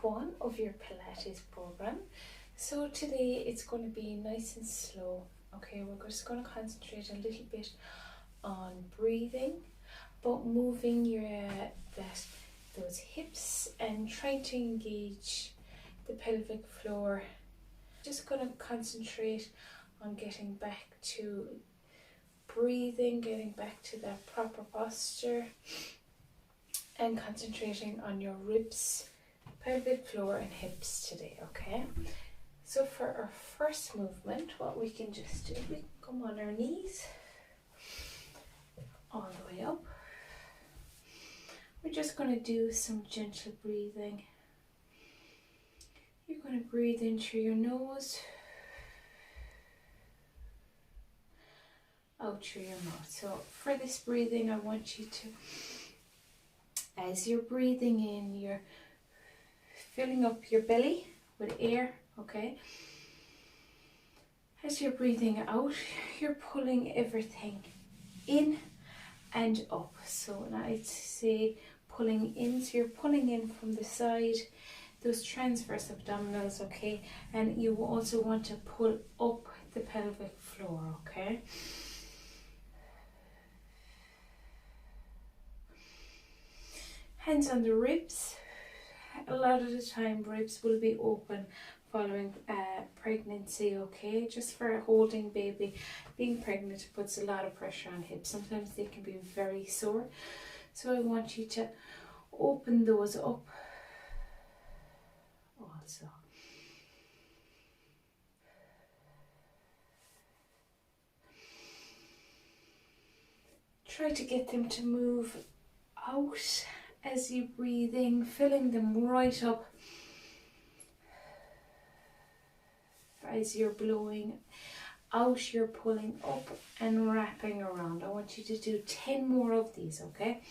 one of your Pilates program. So today it's going to be nice and slow. Okay, we're just going to concentrate a little bit on breathing, but moving those hips and trying to engage the pelvic floor. Just going to concentrate on getting back to breathing, getting back to that proper posture, and concentrating on your ribs, pelvic floor and hips today, okay? So for our first movement, what we can just do, we can come on our knees all the way up. We're just going to do some gentle breathing. You're going to breathe in through your nose, out through your mouth. So for this breathing, I want you to, as you're breathing in, you're filling up your belly with air, okay? As you're breathing out, you're pulling everything in and up. So when I say pulling in, so you're pulling in from the side, those transverse abdominals, okay? And you also want to pull up the pelvic floor, okay? Hands on the ribs. A lot of the time ribs will be open following pregnancy, okay? Just for a holding baby. Being pregnant puts a lot of pressure on hips. Sometimes they can be very sore. So I want you to open those up also. Try to get them to move out as you breathe in, filling them right up. As you're blowing out, you're pulling up and wrapping around. I want you to do 10 more of these, okay?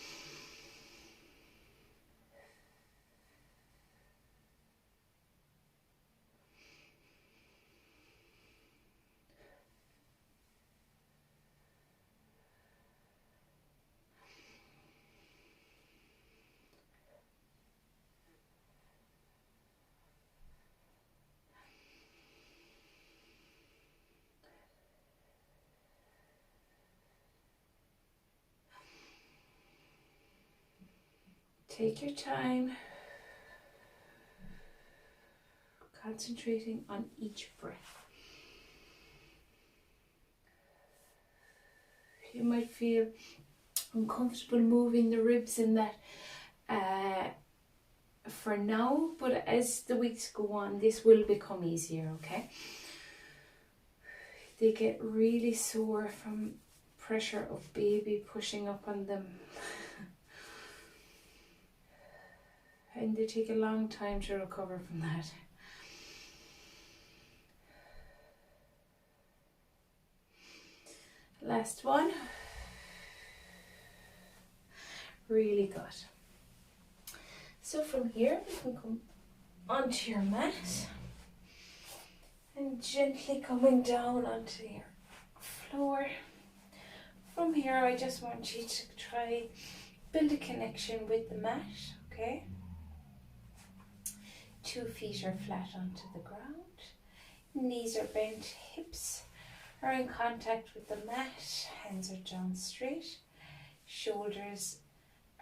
Take your time, concentrating on each breath. You might feel uncomfortable moving the ribs in that for now, but as the weeks go on, this will become easier, okay? They get really sore from pressure of baby pushing up on them. And they take a long time to recover from that. Last one. Really good. So from here, you can come onto your mat and gently coming down onto your floor. From here, I just want you to try build a connection with the mat, okay? 2 feet are flat onto the ground, knees are bent, hips are in contact with the mat, hands are down straight, shoulders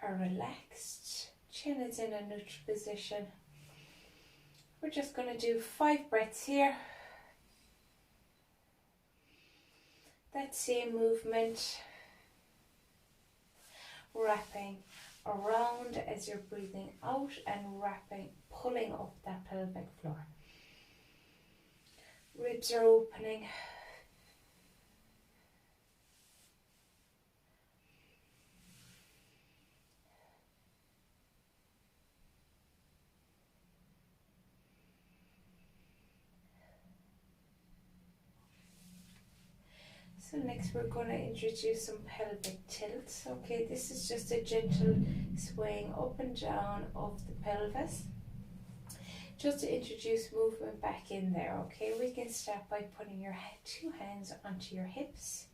are relaxed, chin is in a neutral position. We're just going to do 5 breaths here. That same movement, wrapping around as you're breathing out and wrapping, pulling up that pelvic floor. Ribs are opening. So next we're going to introduce some pelvic tilts. Okay, this is just a gentle swaying up and down of the pelvis. Just to introduce movement back in there, okay? We can start by putting your 2 hands onto your hips.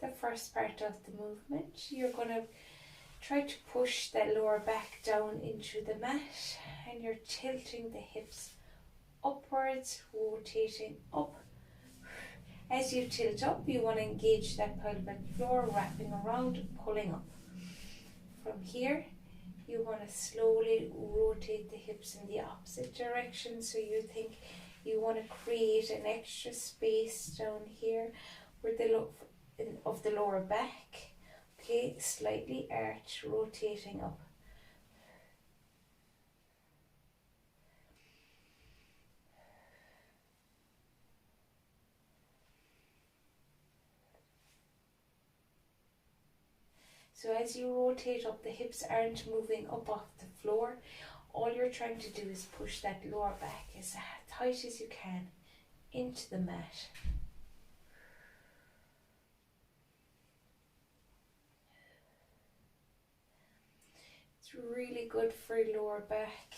The first part of the movement, you're going to Try to push that lower back down into the mat, and you're tilting the hips upwards, rotating up. As you tilt up, you want to engage that pelvic floor, wrapping around, pulling up. From here, you want to slowly rotate the hips in the opposite direction. So you think you want to create an extra space down here where the look of the lower back. Okay, slightly arch, rotating up. So as you rotate up, the hips aren't moving up off the floor. All you're trying to do is push that lower back as tight as you can into the mat. It's really good for your lower back.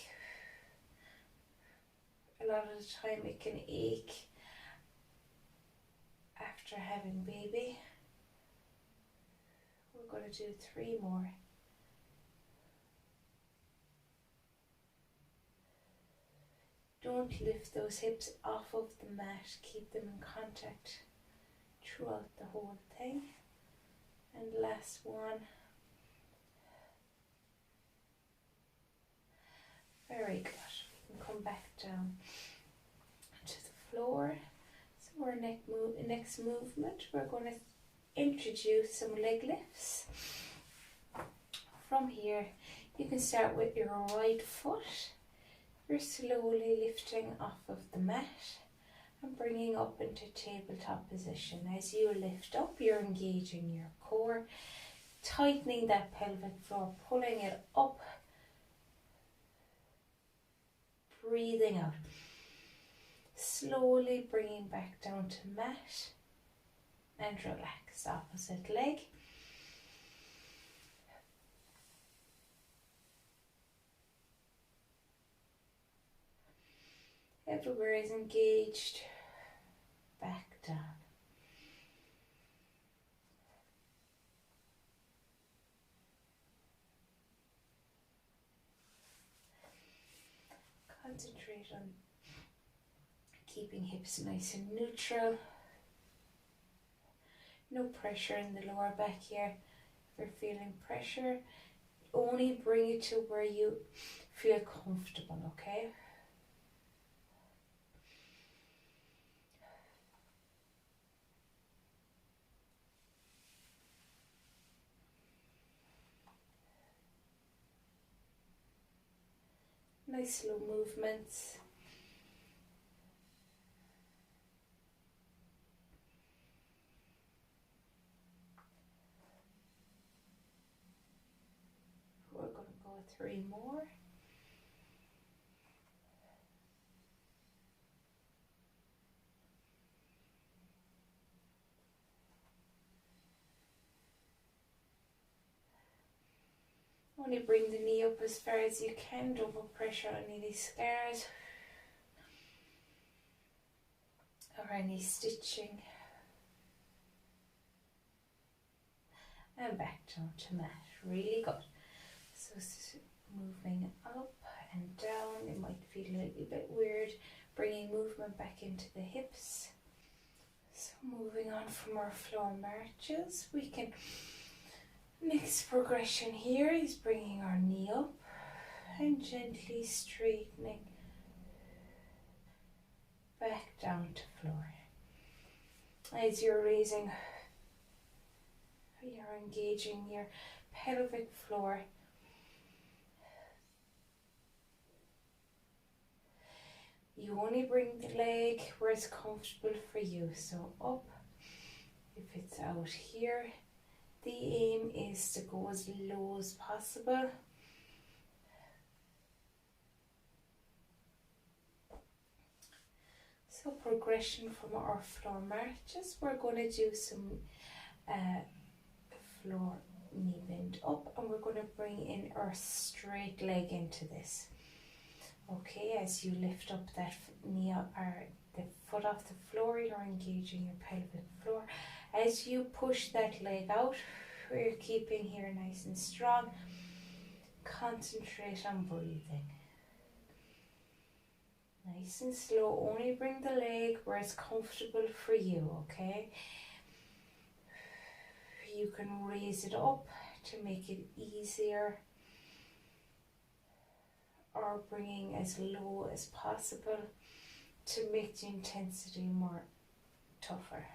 A lot of the time it can ache after having baby. We're going to do 3 more. Don't lift those hips off of the mat. Keep them in contact throughout the whole thing. And last one. Very good. We can come back down to the floor. So our next movement, we're going to introduce some leg lifts. From here, you can start with your right foot. You're slowly lifting off of the mat and bringing up into tabletop position. As you lift up, you're engaging your core, tightening that pelvic floor, pulling it up, breathing out. Slowly bringing back down to mat and relax. Opposite leg. Everywhere is engaged. Back down. Concentrate on keeping hips nice and neutral. No pressure in the lower back here. If you're feeling pressure, only bring it to where you feel comfortable, okay? Nice slow movements. We're going to go 3 more. Only bring the knee up as far as you can. Don't put pressure on any scars or any stitching. And back down to mat. Really good. So moving up and down. It might feel a little bit weird. Bringing movement back into the hips. So moving on from our floor marches, we can... Next progression here is bringing our knee up and gently straightening back down to floor. As you're raising, you're engaging your pelvic floor. You only bring the leg where it's comfortable for you. So up, if it's out here, the aim is to go as low as possible. So progression from our floor marches, we're going to do some floor knee bend up, and we're going to bring in our straight leg into this. Okay, as you lift up that knee or the foot off the floor, you're engaging your pelvic floor. As you push that leg out, we're keeping here nice and strong. Concentrate on breathing. Nice and slow, only bring the leg where it's comfortable for you, okay? You can raise it up to make it easier, or bringing as low as possible to make the intensity more tougher.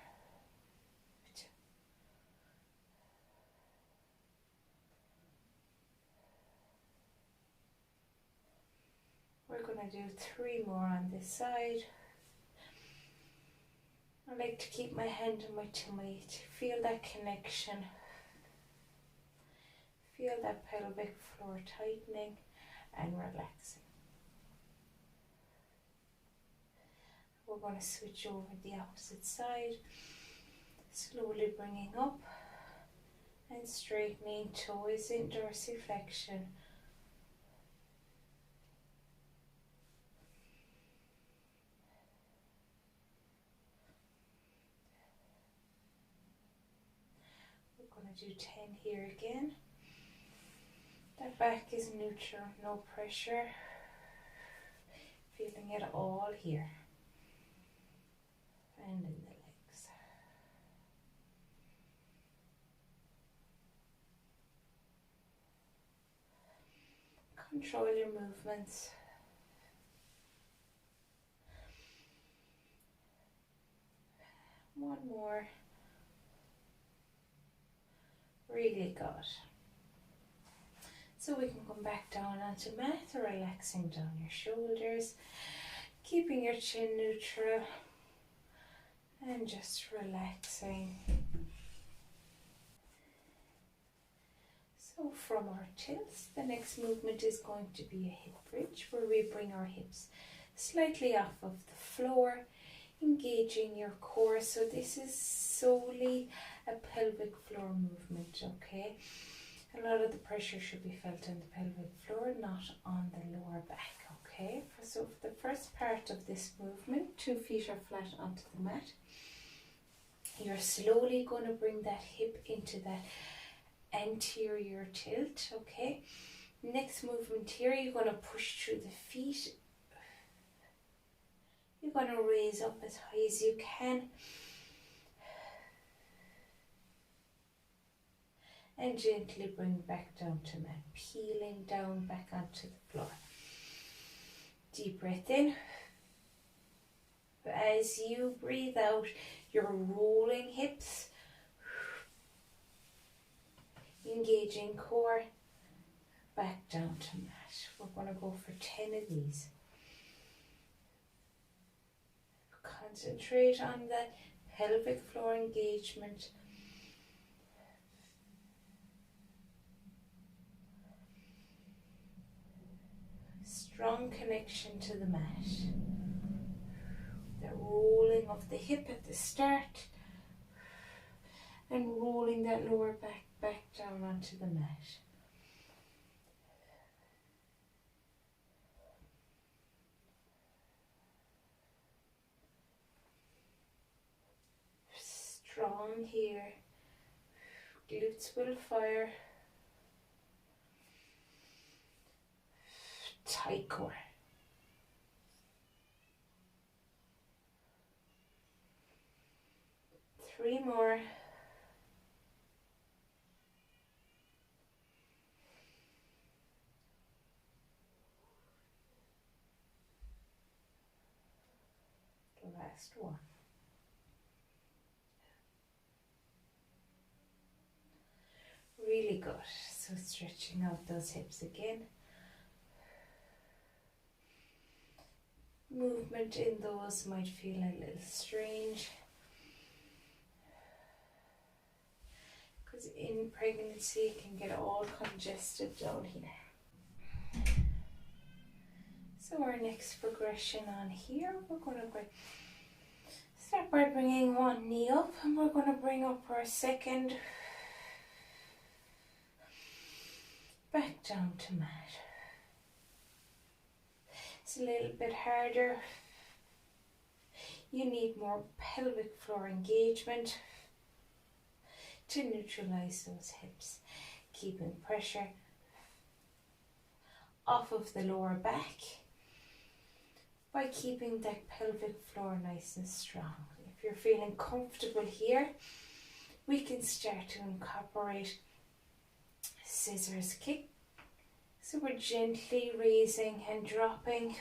We're going to do 3 more on this side. I like to keep my hand on my tummy to feel that connection. Feel that pelvic floor tightening and relaxing. We're going to switch over the opposite side, slowly bringing up and straightening, toes in dorsiflexion. We're going to do 10 here again. That back is neutral, no pressure. Feeling it all here. And in the legs. Control your movements. One more. Really good. So we can come back down onto mat, relaxing down your shoulders, keeping your chin neutral, and just relaxing. So from our tilts, the next movement is going to be a hip bridge, where we bring our hips slightly off of the floor, engaging your core. So this is solely a pelvic floor movement, okay? A lot of the pressure should be felt on the pelvic floor, not on the lower back, okay? So for the first part of this movement, 2 feet are flat onto the mat. You're slowly going to bring that hip into that anterior tilt, okay? Next movement here, you're going to push through the feet. You're going to raise up as high as you can. And gently bring back down to mat, peeling down back onto the floor. Deep breath in. As you breathe out, you're rolling hips, engaging core, back down to mat. We're going to go for 10 of these. Concentrate on the pelvic floor engagement. Strong connection to the mat. The rolling of the hip at the start and rolling that lower back down onto the mat. Strong here. Glutes will fire. Tight core. Three more. The last one. Really good. So stretching out those hips again. Movement in those might feel a little strange, because in pregnancy it can get all congested down here. So our next progression on here, we're going to start by bringing one knee up, and we're going to bring up our second back down to mat. It's a little bit harder. You need more pelvic floor engagement to neutralize those hips, keeping pressure off of the lower back by keeping that pelvic floor nice and strong. If you're feeling comfortable here, we can start to incorporate scissors kick. So we're gently raising and dropping.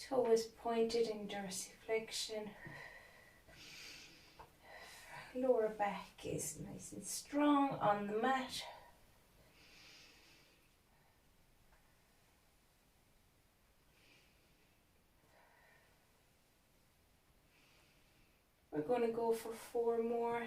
Toe is pointed in dorsiflexion. Lower back is nice and strong on the mat. We're going to go for 4 more.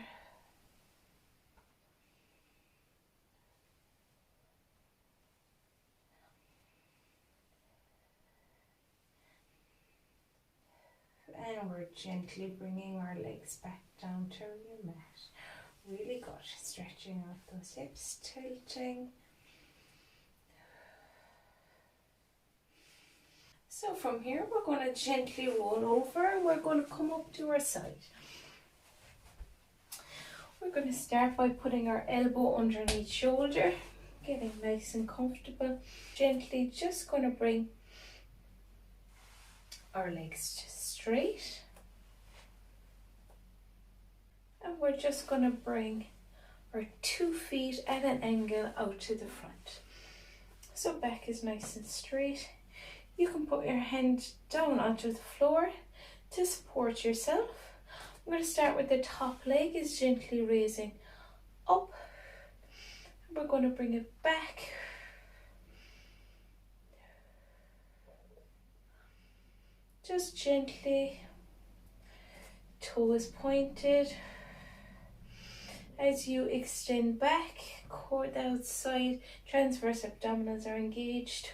And we're gently bringing our legs back down to your mat. Really good. Stretching out those hips, tilting. So from here, we're going to gently roll over and we're going to come up to our side. We're going to start by putting our elbow underneath shoulder, getting nice and comfortable. Gently just going to bring our legs just straight. And we're just going to bring our 2 feet at an angle out to the front. So back is nice and straight. You can put your hand down onto the floor to support yourself. I'm going to start with the top leg is gently raising up. We're going to bring it back. Just gently. Toe is pointed. As you extend back, core outside, transverse abdominals are engaged.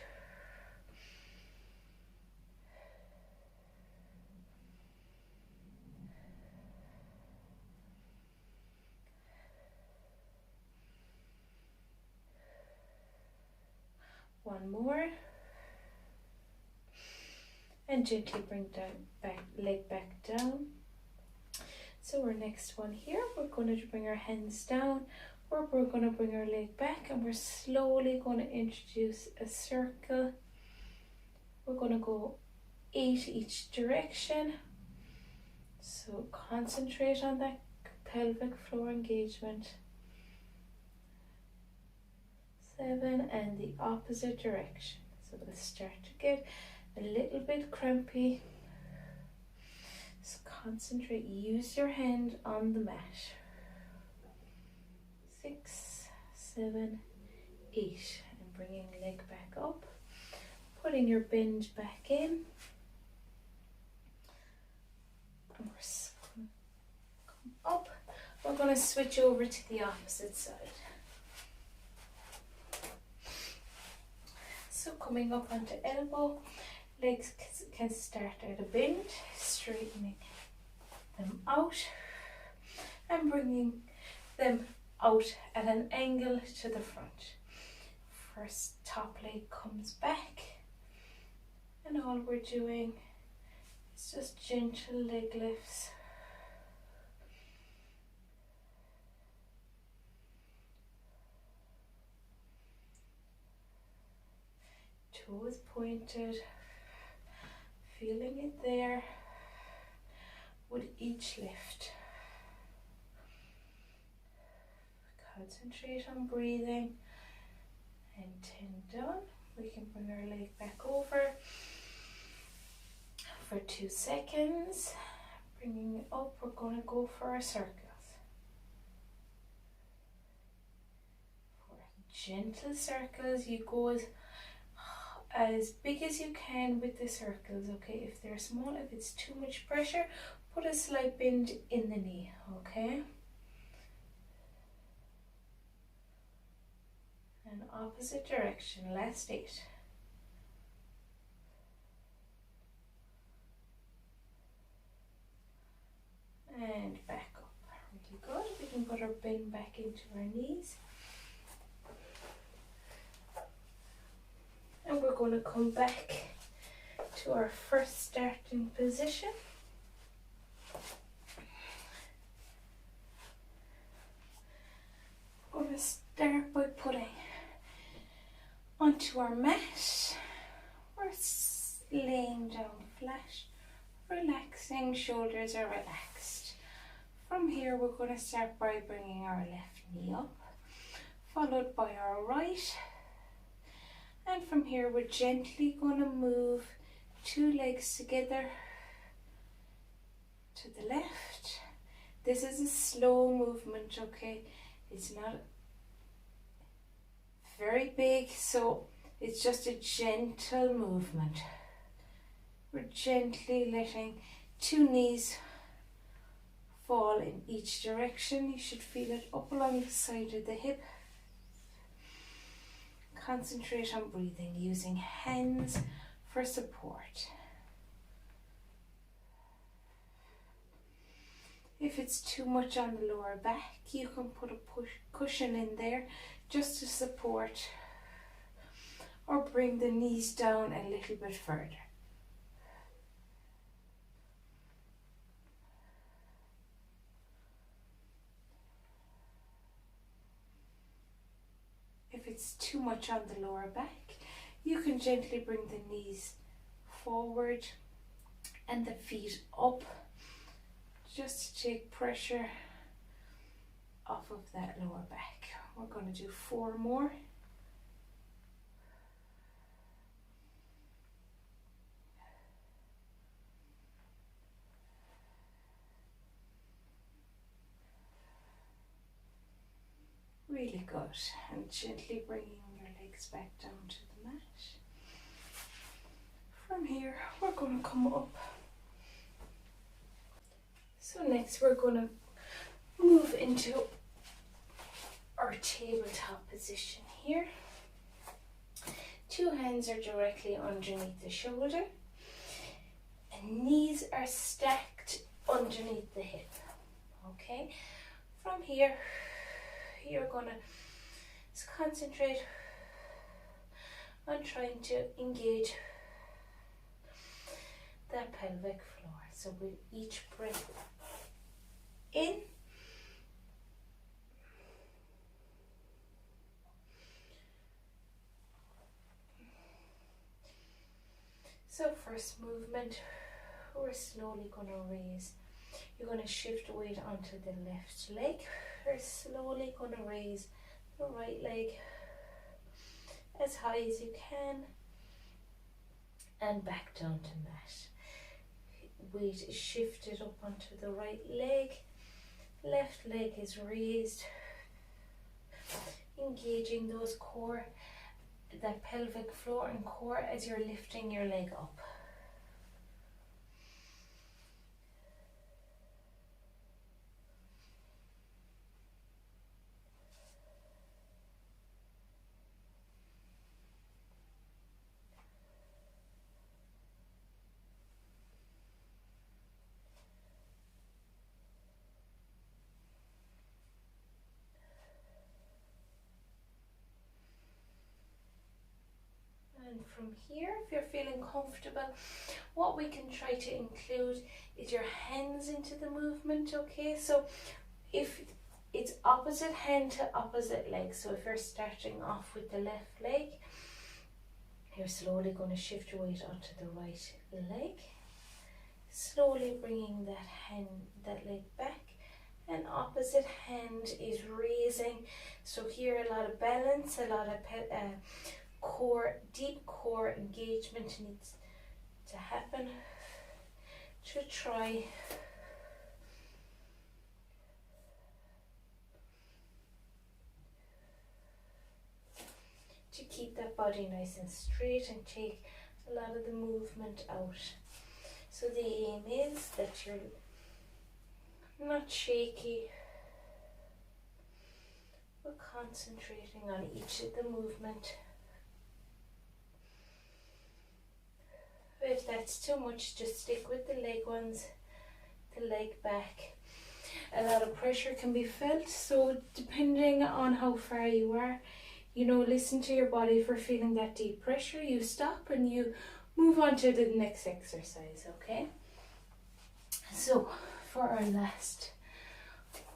One more. And gently bring down leg back down. So our next one here, we're going to bring our hands down, or we're going to bring our leg back, and we're slowly going to introduce a circle. We're going to go 8 each direction. So concentrate on that pelvic floor engagement. 7 and the opposite direction. So we'll start to get a little bit crampy. So concentrate, use your hand on the mat. 6, 7, 8, and bringing leg back up, putting your bend back in. And we're going to come up. We're going to switch over to the opposite side. So coming up onto elbow, legs can start at a bend, straightening them out and bringing them out at an angle to the front. First top leg comes back, and all we're doing is just gentle leg lifts. Toe is pointed, feeling it there with each lift. Concentrate on breathing and 10 done. We can bring our leg back over for 2 seconds. Bringing it up, we're going to go for our circles. For gentle circles, you go as big as you can with the circles, okay? If they're small, if it's too much pressure, put a slight bend in the knee, okay? And opposite direction, last 8. And back up, really good. We can put our bend back into our knees. And we're going to come back to our first starting position. We're going to start by putting onto our mat. We're laying down flat, relaxing, shoulders are relaxed. From here we're going to start by bringing our left knee up, followed by our right. And from here we're gently going to move 2 legs together to the left. This is a slow movement, okay? It's not very big, so it's just a gentle movement. We're gently letting 2 knees fall in each direction. You should feel it up along the side of the hip. Concentrate on breathing, using hands for support. If it's too much on the lower back, you can put a cushion in there just to support, or bring the knees down a little bit further. If it's too much on the lower back, you can gently bring the knees forward and the feet up, just to take pressure off of that lower back. We're going to do 4 more. Really good. And gently bringing your legs back down to the mat. From here, we're going to come up. So next we're going to move into our tabletop position here. 2 hands are directly underneath the shoulder and knees are stacked underneath the hip. Okay, from here you're going to concentrate on trying to engage that pelvic floor. So with each breath in, so first movement, we're slowly going to raise. You're going to shift weight onto the left leg. We're slowly going to raise the right leg as high as you can and back down to mat. Weight is shifted up onto the right leg. Left leg is raised, engaging those core, that pelvic floor and core as you're lifting your leg up. And from here, if you're feeling comfortable, what we can try to include is your hands into the movement, okay? So if it's opposite hand to opposite leg, so if you're starting off with the left leg, you're slowly going to shift your weight onto the right leg, slowly bringing that leg back, and opposite hand is raising. So here a lot of balance, a lot of core, deep core engagement needs to happen to try to keep that body nice and straight and take a lot of the movement out. So the aim is that you're not shaky, but concentrating on each of the movement. If that's too much, just stick with the leg ones, the leg back. A lot of pressure can be felt, so depending on how far you are, you know, listen to your body. For feeling that deep pressure, you stop and you move on to the next exercise, okay? So for our last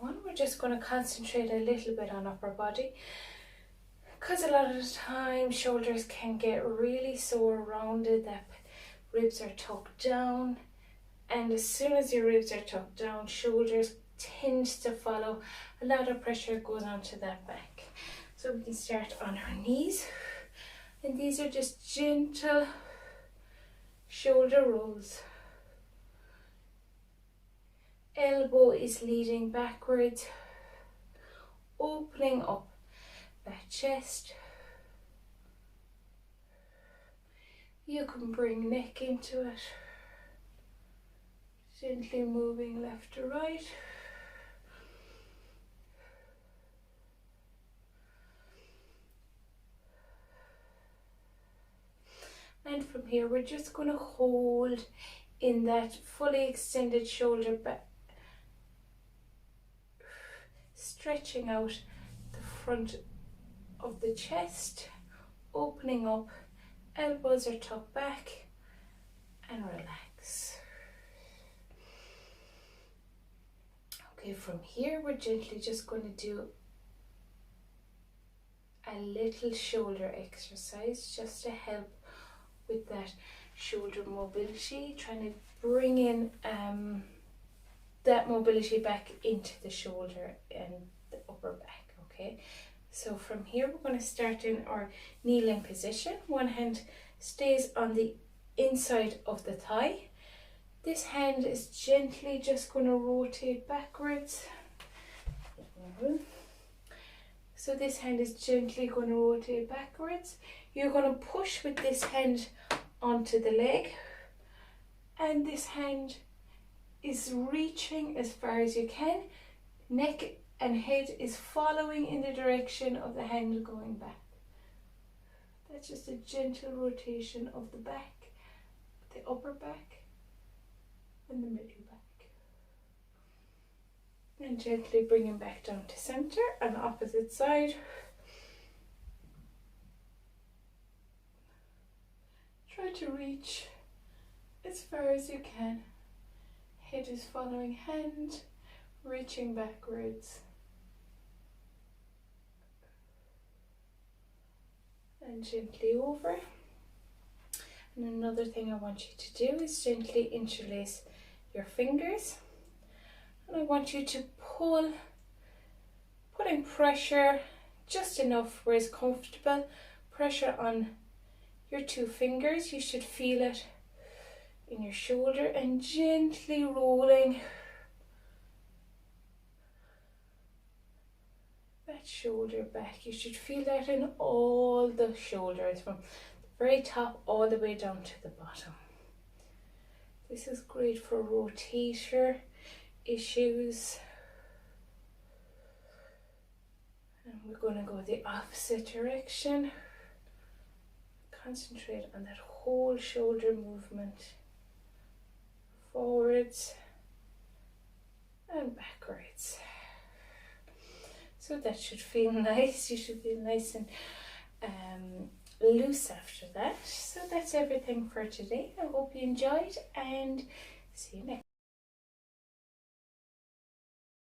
one, we're just going to concentrate a little bit on upper body, because a lot of the time shoulders can get really sore, rounded, that ribs are tucked down, and as soon as your ribs are tucked down, shoulders tend to follow. A lot of pressure goes onto that back. So we can start on our knees, and these are just gentle shoulder rolls. Elbow is leading backwards, opening up that chest. You can bring neck into it, gently moving left to right. And from here, we're just going to hold in that fully extended shoulder back, stretching out the front of the chest, opening up, elbows are tucked back, and relax. Okay, from here, we're gently just going to do a little shoulder exercise just to help with that shoulder mobility, trying to bring in that mobility back into the shoulder and the upper back, okay? So from here, we're going to start in our kneeling position. One hand stays on the inside of the thigh. This hand is gently just going to rotate backwards. So this hand is gently going to rotate backwards. You're going to push with this hand onto the leg, and this hand is reaching as far as you can. Neck and head is following in the direction of the hand going back. That's just a gentle rotation of the back, the upper back, and the middle back. And gently bringing back down to center and opposite side. Try to reach as far as you can. Head is following hand, reaching backwards. And gently over. And another thing I want you to do is gently interlace your fingers. And I want you to pull, putting pressure just enough where it's comfortable, pressure on your two fingers. You should feel it in your shoulder, and gently rolling that shoulder back. You should feel that in all the shoulders, from the very top all the way down to the bottom. This is great for rotator issues. And we're going to go the opposite direction. Concentrate on that whole shoulder movement. Forwards and backwards. So that should feel nice. You should feel nice and loose after that. So that's everything for today. I hope you enjoyed, and see you next.